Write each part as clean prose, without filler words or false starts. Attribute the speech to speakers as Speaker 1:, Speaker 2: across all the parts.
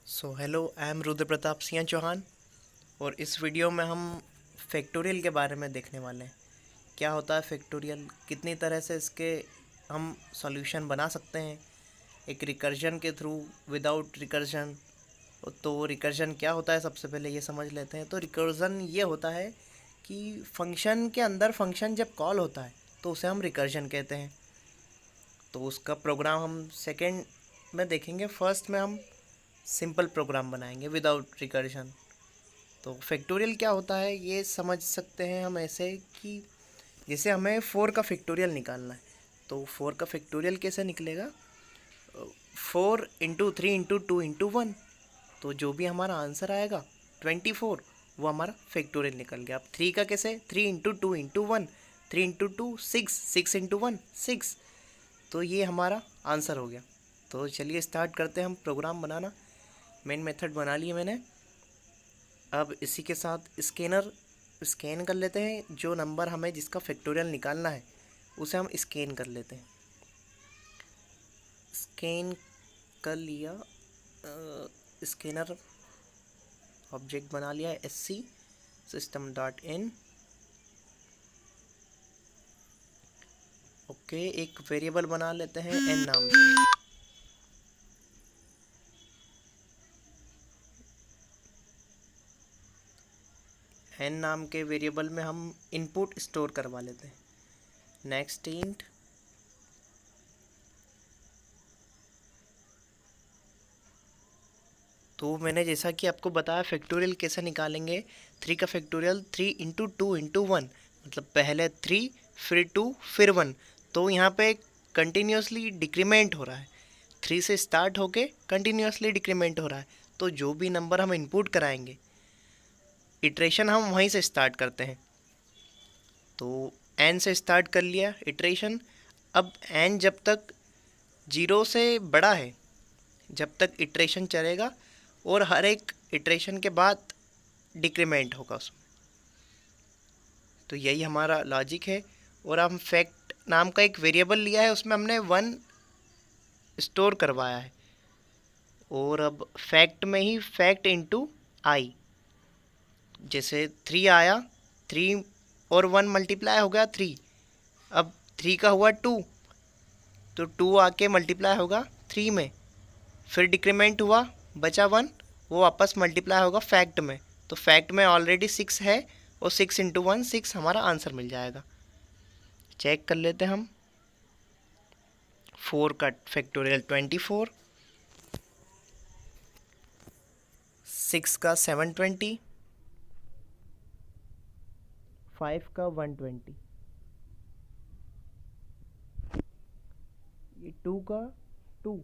Speaker 1: Hello, I am Rudra Pratap Singh Chauhan. और इस video में हम फैक्टोरियल के बारे में देखने वाले हैं। क्या होता है फैक्टोरियल, कितनी तरह से इसके हम सॉल्यूशन बना सकते हैं, एक रिकर्जन के थ्रू, विदाउट रिकर्जन। तो रिकर्जन क्या होता है सबसे पहले ये समझ लेते हैं। तो रिकर्जन ये होता है कि फंक्शन के अंदर फंक्शन जब कॉल होता है तो उसे हम रिकर्जन कहते हैं। तो उसका प्रोग्राम हम सेकेंड में देखेंगे। फर्स्ट में हम सिंपल प्रोग्राम बनाएंगे विदाउट रिकर्जन। तो फैक्टोरियल क्या होता है ये समझ सकते हैं हम ऐसे कि जैसे हमें 4 का फैक्टोरियल निकालना है। तो 4 का फैक्टोरियल कैसे निकलेगा? 4 इंटू 3 इंटू 2 इंटू 1। तो जो भी हमारा आंसर आएगा 24, वो हमारा फैक्टोरियल निकल गया। अब 3 का कैसे? 3 इंटू 2 इंटू 1, 3 इंटू 2 6, 6 इंटू 1 6। तो ये हमारा आंसर हो गया। तो चलिए स्टार्ट करते हैं हम प्रोग्राम बनाना। मेन मेथड बना ली मैंने। अब इसी के साथ स्कैनर स्कैन कर लेते हैं। जो नंबर हमें जिसका फैक्टोरियल निकालना है उसे हम स्कैन कर लेते हैं। स्कैन कर लिया। स्कैनर ऑब्जेक्ट बना लिया है sc system.in। ओके, एक वेरिएबल बना लेते हैं n नाम से। n नाम के वेरिएबल में हम इनपुट स्टोर करवा लेते हैं। नेक्स्ट इंट तो मैंने जैसा कि आपको बताया फैक्टोरियल कैसे निकालेंगे। 3 का फैक्टोरियल 3 इंटू 2 इंटू 1, मतलब पहले 3 फिर 2 फिर 1। तो यहाँ पे कंटिन्यूसली डिक्रीमेंट हो रहा है। 3 से स्टार्ट होके कंटिन्यूसली डिक्रीमेंट हो रहा है। तो जो भी नंबर हम इनपुट कराएंगे, इटरेशन हम वहीं से स्टार्ट करते हैं। तो n से स्टार्ट कर लिया इटरेशन। अब n जब तक 0 से बड़ा है, जब तक इटरेशन चलेगा और हर एक इटरेशन के बाद डिक्रीमेंट होगा उसमें। तो यही हमारा लॉजिक है। और हम फैक्ट नाम का एक वेरिएबल लिया है, उसमें हमने 1 स्टोर करवाया है। और अब फैक्ट में ही फैक्ट इंटू आई, जैसे 3 आया, 3 और 1 मल्टीप्लाई हो गया 3। अब 3 का हुआ 2, तो 2 आके मल्टीप्लाई होगा 3 में, फिर डिक्रीमेंट हुआ, बचा 1, वो वापस मल्टीप्लाई होगा फैक्ट में। तो फैक्ट में ऑलरेडी 6 है और 6 इंटू 1 6 हमारा आंसर मिल जाएगा। चेक कर लेते हैं हम। 4 का फैक्टोरियल 24, 6 का 720, 5 का 120, ये 2 का 2।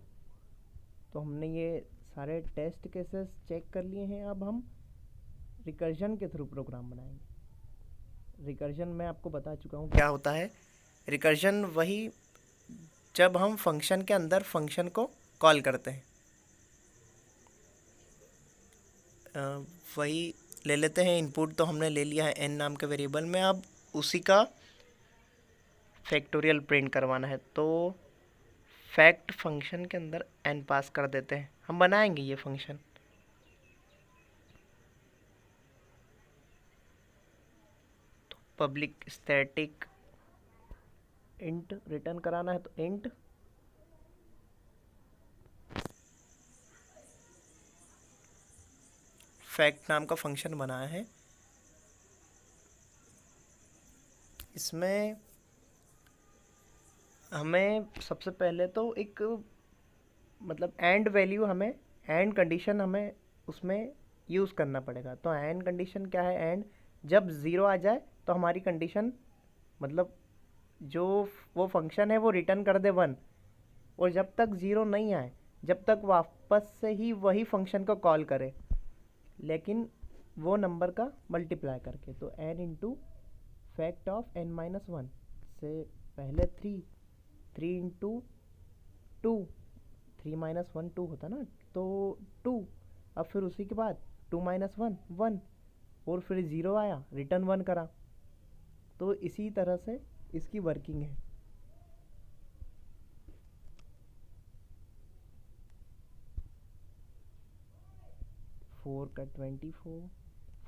Speaker 1: तो हमने ये सारे टेस्ट केसेस चेक कर लिए हैं। अब हम रिकर्जन के थ्रू प्रोग्राम बनाएंगे। रिकर्जन मैं आपको बता चुका हूँ क्या होता है। रिकर्जन वही जब हम फंक्शन के अंदर फंक्शन को कॉल करते हैं। वही ले लेते हैं। इनपुट तो हमने ले लिया है n नाम के वेरिएबल में। अब उसी का फैक्टोरियल प्रिंट करवाना है। तो फैक्ट फंक्शन के अंदर n पास कर देते हैं। हम बनाएंगे ये फंक्शन। तो पब्लिक स्टैटिक इंट रिटर्न कराना है, तो इंट फैक्ट नाम का फंक्शन बनाया है। इसमें हमें सबसे पहले तो एक मतलब एंड वैल्यू, हमें एंड कंडीशन हमें उसमें यूज़ करना पड़ेगा। तो एंड कंडीशन क्या है? एंड जब ज़ीरो आ जाए तो हमारी कंडीशन, मतलब जो वो फंक्शन है वो रिटर्न कर दे 1। और जब तक ज़ीरो नहीं आए, जब तक वापस से ही वही फंक्शन को कॉल करे, लेकिन वो नंबर का मल्टीप्लाई करके। तो n into fact of n-1 से पहले 3 इंटू 2, 3 माइनस 1 2 होता ना, तो 2। अब फिर उसी के बाद 2 माइनस 1 1, और फिर 0 आया, रिटर्न 1 करा। तो इसी तरह से इसकी वर्किंग है। 4 का 24,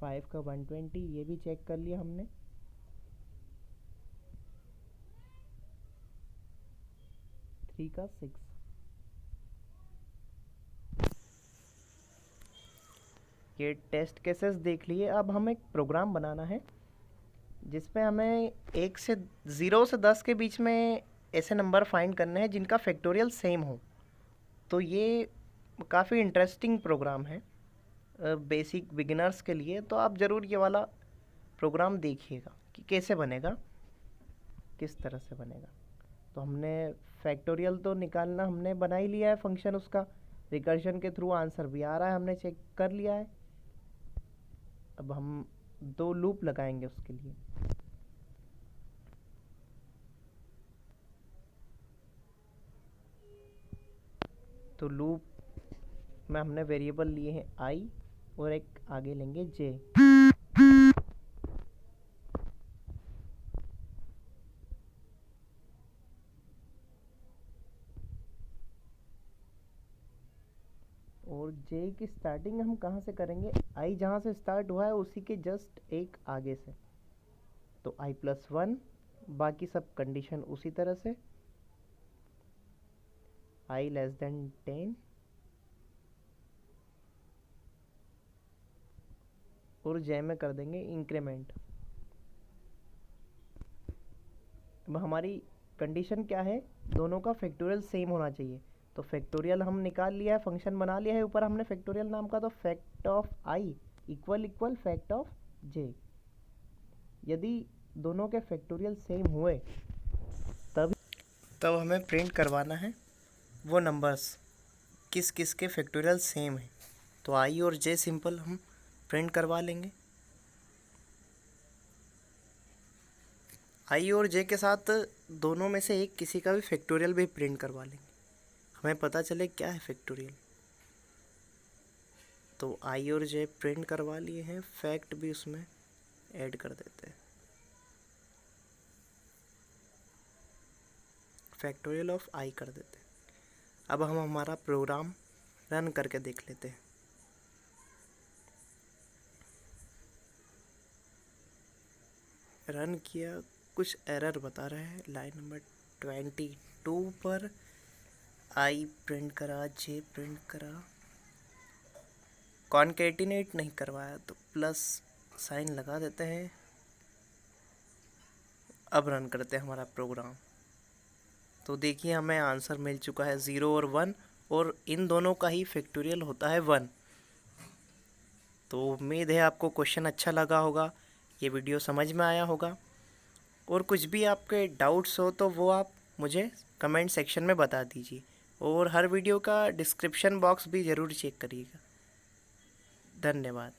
Speaker 1: 5 का 120, ये भी चेक कर लिया हमने। 3 का 6। ये टेस्ट केसेस देख लिए। अब हमें एक प्रोग्राम बनाना है जिसमें हमें 0 से 10 के बीच में ऐसे नंबर फाइंड करने हैं जिनका फैक्टोरियल सेम हो। तो ये काफ़ी इंटरेस्टिंग प्रोग्राम है बेसिक बिगिनर्स के लिए। तो आप ज़रूर ये वाला प्रोग्राम देखिएगा कि कैसे बनेगा, किस तरह से बनेगा। तो हमने फैक्टोरियल तो निकालना हमने बना ही लिया है फंक्शन, उसका रिकर्शन के थ्रू आंसर भी आ रहा है, हमने चेक कर लिया है। अब हम 2 लूप लगाएंगे उसके लिए। तो लूप में हमने वेरिएबल लिए हैं i और एक आगे लेंगे j। और j की स्टार्टिंग हम कहाँ से करेंगे? i जहाँ से स्टार्ट हुआ है उसी के जस्ट एक आगे से। तो i+1, बाकी सब कंडीशन उसी तरह से। i <10 और j में कर देंगे इंक्रीमेंट। अब हमारी कंडीशन क्या है? दोनों का फैक्टोरियल सेम होना चाहिए। तो फैक्टोरियल हम निकाल लिया है, फंक्शन बना लिया है ऊपर हमने फैक्टोरियल नाम का। तो fact of i equal fact of j। यदि दोनों के फैक्टोरियल सेम हुए तब हमें प्रिंट करवाना है वो नंबर्स किस किस के फैक्टोरियल सेम है। तो i और j सिंपल हम प्रिंट करवा लेंगे। i और j के साथ दोनों में से एक किसी का भी फैक्टोरियल भी प्रिंट करवा लेंगे, हमें पता चले क्या है फैक्टोरियल। तो i और j प्रिंट करवा लिए हैं, फैक्ट भी उसमें ऐड कर देते हैं। फैक्टोरियल ऑफ i कर देते हैं। अब हम हमारा प्रोग्राम रन करके देख लेते हैं। रन किया, कुछ एरर बता रहा है। लाइन नंबर 22 पर i प्रिंट करा, j प्रिंट करा, कॉन्केटिनेट नहीं करवाया, तो प्लस साइन लगा देते हैं। अब रन करते हैं हमारा प्रोग्राम। तो देखिए हमें आंसर मिल चुका है 0 और 1, और इन दोनों का ही फैक्टोरियल होता है 1। तो उम्मीद है आपको क्वेश्चन अच्छा लगा होगा, ये वीडियो समझ में आया होगा। और कुछ भी आपके डाउट्स हो तो वो आप मुझे कमेंट सेक्शन में बता दीजिए, और हर वीडियो का डिस्क्रिप्शन बॉक्स भी ज़रूर चेक करिएगा। धन्यवाद।